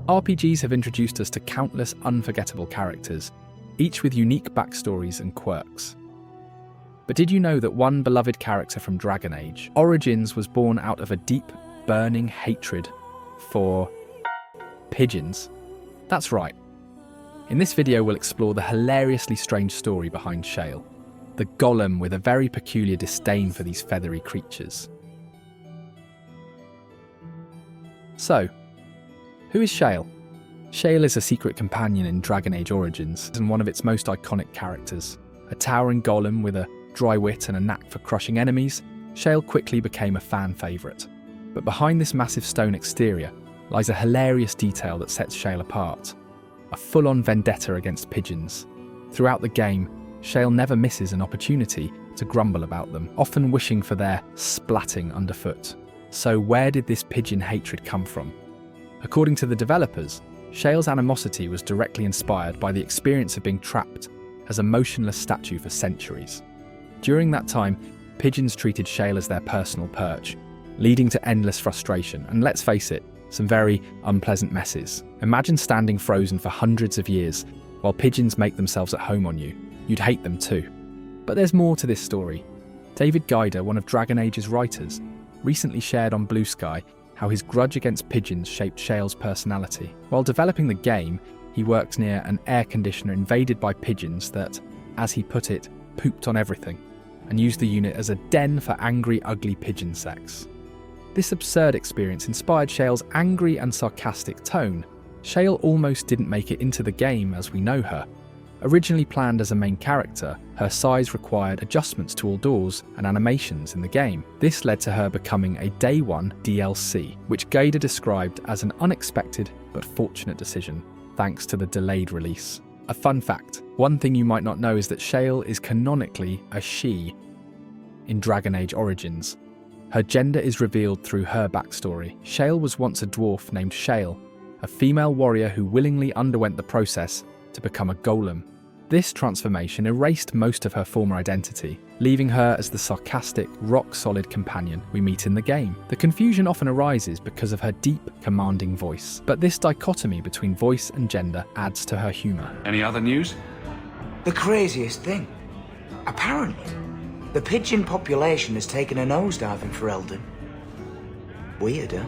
RPGs have introduced us to countless unforgettable characters, each with unique backstories and quirks. But did you know that one beloved character from Dragon Age, Origins, was born out of a deep, burning hatred for pigeons? That's right. In this video, we'll explore the hilariously strange story behind Shale, the Golem with a very peculiar disdain for these feathery creatures. So, who is Shale? Shale is a secret companion in Dragon Age Origins and one of its most iconic characters. A towering golem with a dry wit and a knack for crushing enemies, Shale quickly became a fan favourite. But behind this massive stone exterior lies a hilarious detail that sets Shale apart: a full-on vendetta against pigeons. Throughout the game, Shale never misses an opportunity to grumble about them, often wishing for their splatting underfoot. So where did this pigeon hatred come from? According to the developers, Shale's animosity was directly inspired by the experience of being trapped as a motionless statue for centuries. During that time, pigeons treated Shale as their personal perch, leading to endless frustration and, let's face it, some very unpleasant messes. Imagine standing frozen for hundreds of years while pigeons make themselves at home on you. You'd hate them too. But there's more to this story. David Gaider, one of Dragon Age's writers, recently shared on Blue Sky how his grudge against pigeons shaped Shale's personality. While developing the game, he worked near an air conditioner invaded by pigeons that, as he put it, pooped on everything, and used the unit as a den for angry, ugly pigeon sex. This absurd experience inspired Shale's angry and sarcastic tone. Shale almost didn't make it into the game as we know her. Originally planned as a main character, her size required adjustments to all doors and animations in the game. This led to her becoming a Day 1 DLC, which Gaider described as an unexpected but fortunate decision, thanks to the delayed release. A fun fact: one thing you might not know is that Shale is canonically a she in Dragon Age Origins. Her gender is revealed through her backstory. Shale was once a dwarf named Shale, a female warrior who willingly underwent the process to become a golem. This transformation erased most of her former identity, leaving her as the sarcastic, rock-solid companion we meet in the game. The confusion often arises because of her deep, commanding voice, but this dichotomy between voice and gender adds to her humour. Any other news? The craziest thing. Apparently, the pigeon population has taken a nosedive in Ferelden. Weird, huh?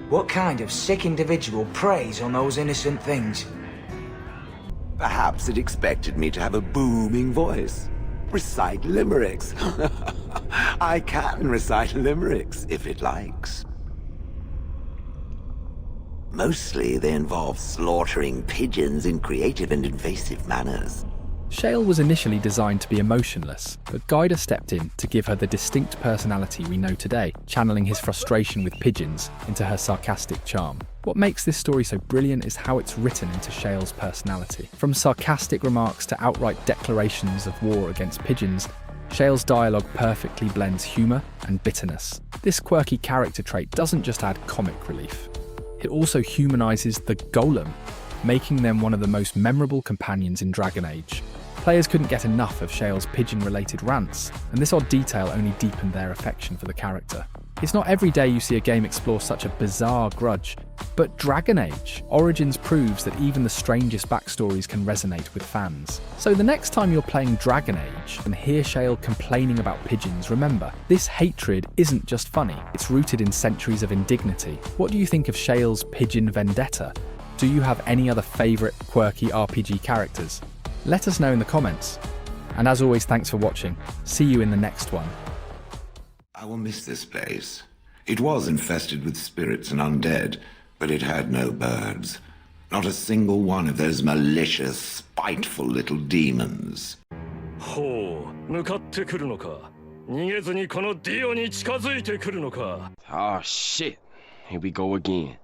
What kind of sick individual preys on those innocent things? Perhaps it expected me to have a booming voice. Recite limericks. I can recite limericks if it likes. Mostly they involve slaughtering pigeons in creative and invasive manners. Shale was initially designed to be emotionless, but Gaider stepped in to give her the distinct personality we know today, channeling his frustration with pigeons into her sarcastic charm. What makes this story so brilliant is how it's written into Shale's personality. From sarcastic remarks to outright declarations of war against pigeons, Shale's dialogue perfectly blends humour and bitterness. This quirky character trait doesn't just add comic relief, it also humanises the Golem, making them one of the most memorable companions in Dragon Age. Players couldn't get enough of Shale's pigeon-related rants, and this odd detail only deepened their affection for the character. It's not every day you see a game explore such a bizarre grudge, but Dragon Age Origins proves that even the strangest backstories can resonate with fans. So the next time you're playing Dragon Age and hear Shale complaining about pigeons, remember, this hatred isn't just funny, it's rooted in centuries of indignity. What do you think of Shale's pigeon vendetta? Do you have any other favourite quirky RPG characters? Let us know in the comments. And as always, thanks for watching. See you in the next one. I will miss this place. It was infested with spirits and undead, but it had no birds. Not a single one of those malicious, spiteful little demons. ほう、向かってくるのか。逃げずにこのディオに近づいてくるのか。Oh shit. Here we go again.